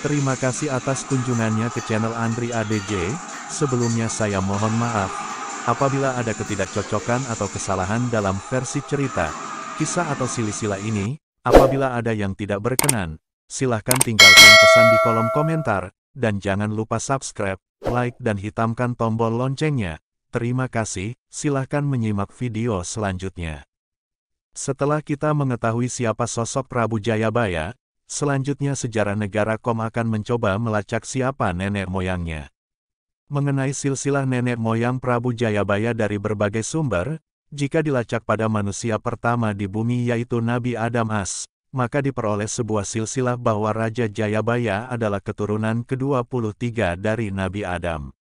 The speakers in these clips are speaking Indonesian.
Terima kasih atas kunjungannya ke channel Andri ADJ. Sebelumnya saya mohon maaf apabila ada ketidakcocokan atau kesalahan dalam versi cerita, kisah atau silsilah ini. Apabila ada yang tidak berkenan, silahkan tinggalkan pesan di kolom komentar, dan jangan lupa subscribe, like dan hitamkan tombol loncengnya. Terima kasih, silahkan menyimak video selanjutnya. Setelah kita mengetahui siapa sosok Prabu Jayabaya, selanjutnya sejarah negara.com akan mencoba melacak siapa nenek moyangnya. Mengenai silsilah nenek moyang Prabu Jayabaya dari berbagai sumber, jika dilacak pada manusia pertama di bumi yaitu Nabi Adam AS, maka diperoleh sebuah silsilah bahwa Raja Jayabaya adalah keturunan ke-23 dari Nabi Adam.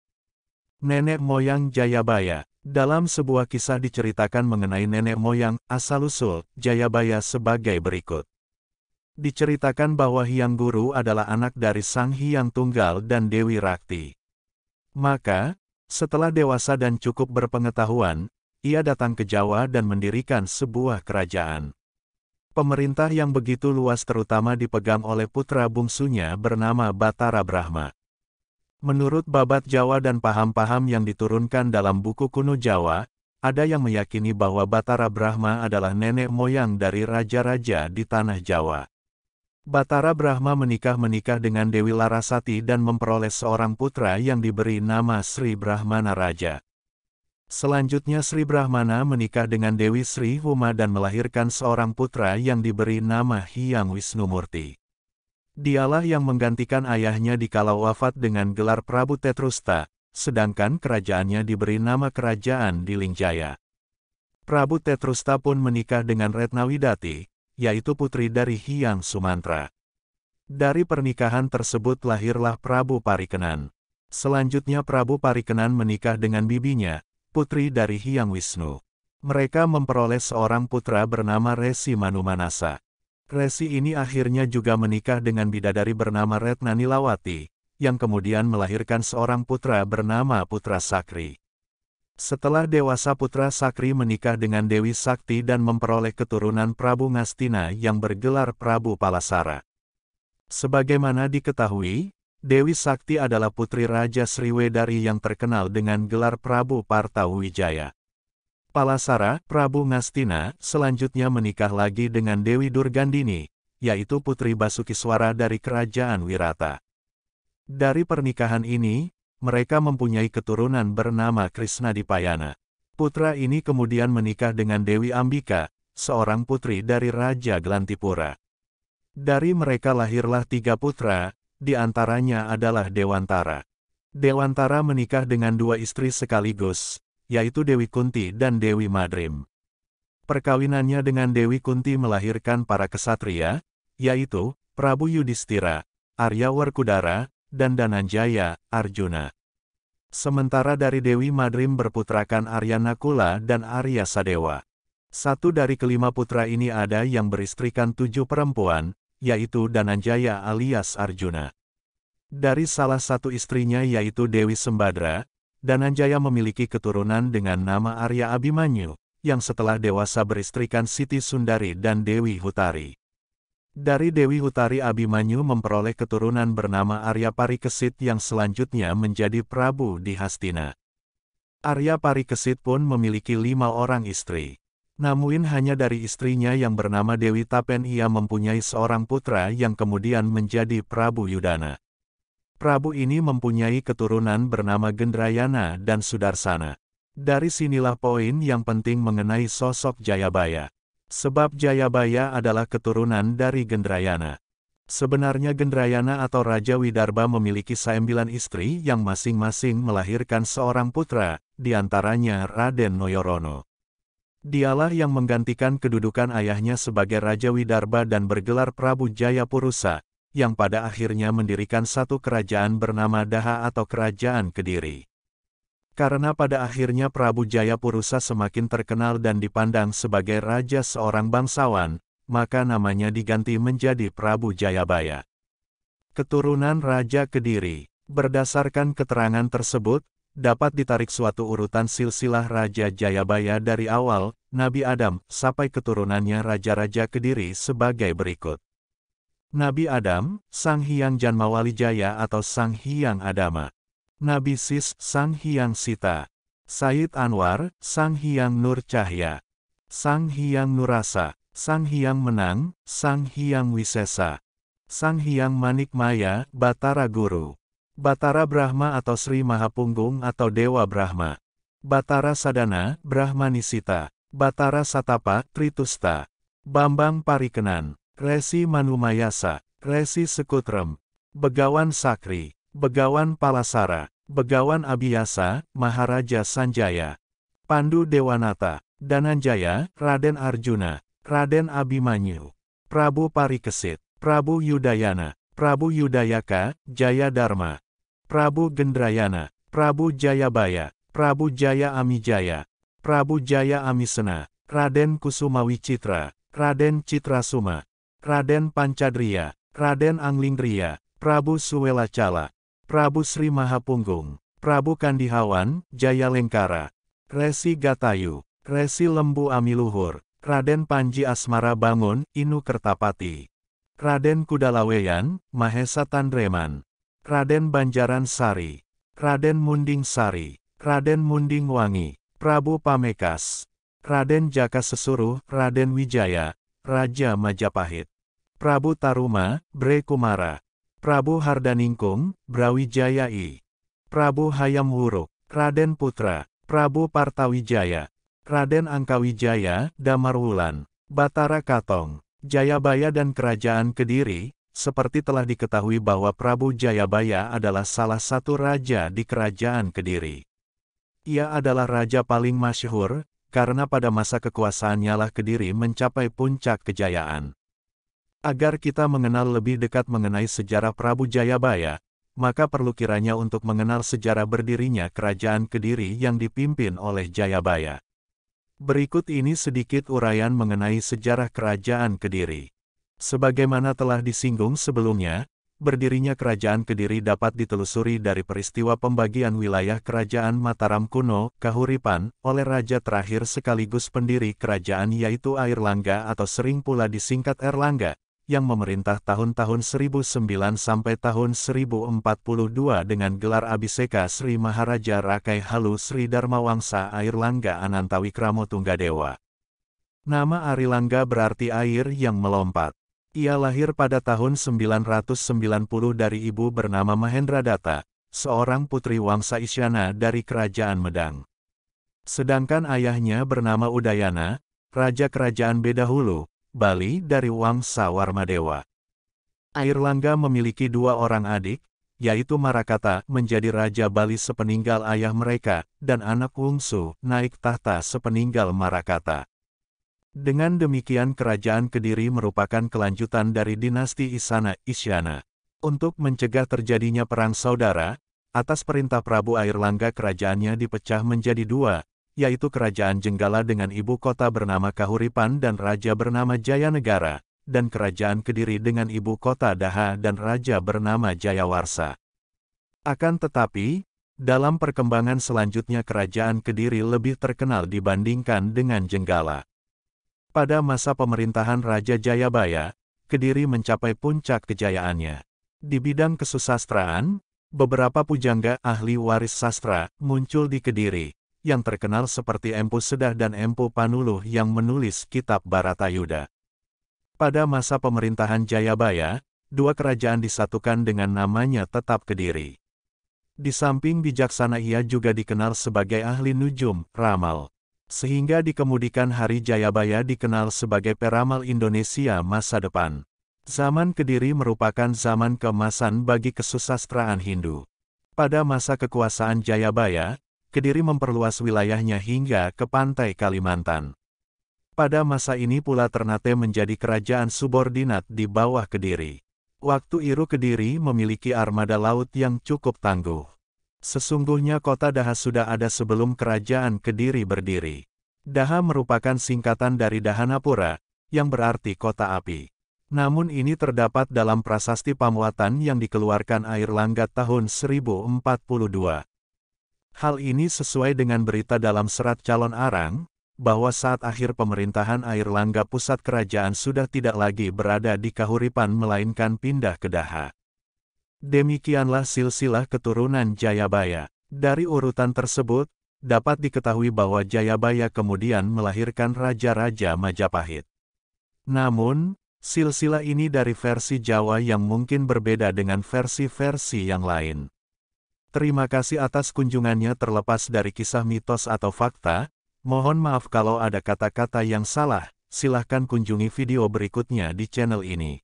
Nenek moyang Jayabaya. Dalam sebuah kisah diceritakan mengenai nenek moyang, asal-usul, Jayabaya sebagai berikut. Diceritakan bahwa Hyang Guru adalah anak dari Sang Hyang Tunggal dan Dewi Rakti. Maka, setelah dewasa dan cukup berpengetahuan, ia datang ke Jawa dan mendirikan sebuah kerajaan. Pemerintah yang begitu luas terutama dipegang oleh putra bungsunya bernama Batara Brahma. Menurut babat Jawa dan paham-paham yang diturunkan dalam buku kuno Jawa, ada yang meyakini bahwa Batara Brahma adalah nenek moyang dari raja-raja di tanah Jawa. Batara Brahma menikah dengan Dewi Larasati dan memperoleh seorang putra yang diberi nama Sri Brahmana Raja. Selanjutnya Sri Brahmana menikah dengan Dewi Sri Huma dan melahirkan seorang putra yang diberi nama Hyang Wisnumurti. Dialah yang menggantikan ayahnya dikala wafat dengan gelar Prabu Tetrusta, sedangkan kerajaannya diberi nama Kerajaan Dilingjaya. Prabu Tetrusta pun menikah dengan Retnawidati, yaitu putri dari Hyang Sumantra. Dari pernikahan tersebut lahirlah Prabu Parikenan. Selanjutnya Prabu Parikenan menikah dengan bibinya, putri dari Hyang Wisnu. Mereka memperoleh seorang putra bernama Resi Manumanasa. Resi ini akhirnya juga menikah dengan bidadari bernama Retna Nilawati, yang kemudian melahirkan seorang putra bernama Putra Sakri. Setelah dewasa Putra Sakri menikah dengan Dewi Sakti dan memperoleh keturunan Prabu Ngastina yang bergelar Prabu Palasara. Sebagaimana diketahui, Dewi Sakti adalah putri Raja Sriwedari yang terkenal dengan gelar Prabu Partawijaya. Palasara, Prabu Ngastina, selanjutnya menikah lagi dengan Dewi Durgandini, yaitu putri Basukiswara dari Kerajaan Wirata. Dari pernikahan ini, mereka mempunyai keturunan bernama Krisnadipayana. Putra ini kemudian menikah dengan Dewi Ambika, seorang putri dari Raja Glantipura. Dari mereka lahirlah 3 putra, di antaranya adalah Dewantara. Dewantara menikah dengan 2 istri sekaligus, yaitu Dewi Kunti dan Dewi Madrim. Perkawinannya dengan Dewi Kunti melahirkan para kesatria, yaitu Prabu Yudhistira, Arya Werkudara, dan Dananjaya, Arjuna. Sementara dari Dewi Madrim berputrakan Arya Nakula dan Arya Sadewa. 1 dari kelima putra ini ada yang beristrikan 7 perempuan, yaitu Dananjaya alias Arjuna. Dari salah satu istrinya yaitu Dewi Sembadra, Dananjaya memiliki keturunan dengan nama Arya Abimanyu, yang setelah dewasa beristrikan Siti Sundari dan Dewi Hutari. Dari Dewi Hutari Abimanyu memperoleh keturunan bernama Arya Parikesit yang selanjutnya menjadi Prabu di Hastina. Arya Parikesit pun memiliki 5 orang istri. Namun hanya dari istrinya yang bernama Dewi Tapen ia mempunyai seorang putra yang kemudian menjadi Prabu Yudana. Prabu ini mempunyai keturunan bernama Gendrayana dan Sudarsana. Dari sinilah poin yang penting mengenai sosok Jayabaya. Sebab Jayabaya adalah keturunan dari Gendrayana. Sebenarnya Gendrayana atau Raja Widarba memiliki 9 istri yang masing-masing melahirkan seorang putra, diantaranya Raden Noyorono. Dialah yang menggantikan kedudukan ayahnya sebagai Raja Widarba dan bergelar Prabu Jayapurusa, yang pada akhirnya mendirikan satu kerajaan bernama Daha atau Kerajaan Kediri. Karena pada akhirnya Prabu Jayapurusa semakin terkenal dan dipandang sebagai raja seorang bangsawan, maka namanya diganti menjadi Prabu Jayabaya. Keturunan Raja Kediri. Berdasarkan keterangan tersebut, dapat ditarik suatu urutan silsilah Raja Jayabaya dari awal, Nabi Adam, sampai keturunannya Raja-Raja Kediri sebagai berikut. Nabi Adam, Sang Hyang Janmawali Jaya atau Sang Hyang Adama. Nabi Sis, Sang Hyang Sita. Sayyid Anwar, Sang Hyang Nur Cahya. Sang Hyang Nurasa, Sang Hyang Menang, Sang Hyang Wisesa. Sang Hyang Manik Maya, Batara Guru. Batara Brahma atau Sri Mahapunggung atau Dewa Brahma. Batara Sadana, Brahmanisita. Batara Satapa, Tritusta. Bambang Parikenan. Resi Manumayasa. Resi Sekutrem. Begawan Sakri. Begawan Palasara. Begawan Abiyasa, Maharaja Sanjaya. Pandu Dewanata. Dananjaya, Raden Arjuna. Raden Abimanyu. Prabu Parikesit. Prabu Yudayana, Prabu Yudayaka, Jaya Dharma, Prabu Gendrayana, Prabu Jayabaya, Prabu Jaya Amijaya, Prabu Jaya Amisena, Raden Kusumawi Citra, Raden Citrasuma, Raden Pancadriya, Raden Anglingriya, Prabu Suwelacala, Prabu Sri Mahapunggung, Prabu Kandihawan, Jaya Lengkara, Resi Gatayu, Resi Lembu Amiluhur, Raden Panji Asmara Bangun, Inu Kertapati. Raden Kudalaweyan, Mahesa Tandreman, Raden Banjaran Sari, Raden Munding Sari, Raden Munding Wangi, Prabu Pamekas, Raden Jaka Sesuruh, Raden Wijaya, Raja Majapahit, Prabu Taruma, Bre Kumara, Prabu Hardaningkung, Brawijaya I, Prabu Hayam Wuruk, Raden Putra, Prabu Partawijaya, Raden Angkawijaya, Damarwulan, Batara Katong, Jayabaya dan Kerajaan Kediri, seperti telah diketahui bahwa Prabu Jayabaya adalah salah satu raja di Kerajaan Kediri. Ia adalah raja paling masyhur, karena pada masa kekuasaannya lah Kediri mencapai puncak kejayaan. Agar kita mengenal lebih dekat mengenai sejarah Prabu Jayabaya, maka perlu kiranya untuk mengenal sejarah berdirinya Kerajaan Kediri yang dipimpin oleh Jayabaya. Berikut ini sedikit uraian mengenai sejarah Kerajaan Kediri. Sebagaimana telah disinggung sebelumnya, berdirinya Kerajaan Kediri dapat ditelusuri dari peristiwa pembagian wilayah Kerajaan Mataram kuno, Kahuripan, oleh raja terakhir sekaligus pendiri kerajaan yaitu Airlangga atau sering pula disingkat Erlangga, yang memerintah tahun-tahun 1009 sampai tahun 1042 dengan gelar Abhiseka Sri Maharaja Rakai Halu Sri Dharmawangsa Airlangga Anantawikramo Tunggadewa. Nama Airlangga berarti air yang melompat. Ia lahir pada tahun 990 dari ibu bernama Mahendradatta, seorang putri Wangsa Isyana dari Kerajaan Medang. Sedangkan ayahnya bernama Udayana, Raja Kerajaan Bedahulu, Bali dari Wangsa Warmadewa. Airlangga memiliki dua orang adik, yaitu Marakata menjadi Raja Bali sepeninggal ayah mereka, dan anak bungsu naik tahta sepeninggal Marakata. Dengan demikian Kerajaan Kediri merupakan kelanjutan dari dinasti Isana Isyana. Untuk mencegah terjadinya perang saudara, atas perintah Prabu Airlangga kerajaannya dipecah menjadi dua, yaitu Kerajaan Jenggala dengan ibu kota bernama Kahuripan dan raja bernama Jayanegara, dan Kerajaan Kediri dengan ibu kota Daha dan raja bernama Jayawarsa. Akan tetapi, dalam perkembangan selanjutnya Kerajaan Kediri lebih terkenal dibandingkan dengan Jenggala. Pada masa pemerintahan Raja Jayabaya, Kediri mencapai puncak kejayaannya. Di bidang kesusastraan, beberapa pujangga ahli waris sastra muncul di Kediri, yang terkenal seperti Empu Sedah dan Empu Panuluh yang menulis kitab Baratayuda. Pada masa pemerintahan Jayabaya, dua kerajaan disatukan dengan namanya tetap Kediri. Di samping bijaksana ia juga dikenal sebagai ahli nujum, ramal. Sehingga di kemudian hari Jayabaya dikenal sebagai peramal Indonesia masa depan. Zaman Kediri merupakan zaman keemasan bagi kesusastraan Hindu. Pada masa kekuasaan Jayabaya, Kediri memperluas wilayahnya hingga ke pantai Kalimantan. Pada masa ini pula Ternate menjadi kerajaan subordinat di bawah Kediri. Waktu Iru Kediri memiliki armada laut yang cukup tangguh. Sesungguhnya kota Daha sudah ada sebelum kerajaan Kediri berdiri. Daha merupakan singkatan dari Dahanapura, yang berarti kota api. Namun ini terdapat dalam prasasti Pamuatan yang dikeluarkan Airlangga tahun 1042. Hal ini sesuai dengan berita dalam Serat Calon Arang, bahwa saat akhir pemerintahan Airlangga pusat kerajaan sudah tidak lagi berada di Kahuripan melainkan pindah ke Daha. Demikianlah silsilah keturunan Jayabaya. Dari urutan tersebut, dapat diketahui bahwa Jayabaya kemudian melahirkan Raja-Raja Majapahit. Namun, silsilah ini dari versi Jawa yang mungkin berbeda dengan versi-versi yang lain. Terima kasih atas kunjungannya. Terlepas dari kisah mitos atau fakta, mohon maaf kalau ada kata-kata yang salah. Silahkan kunjungi video berikutnya di channel ini.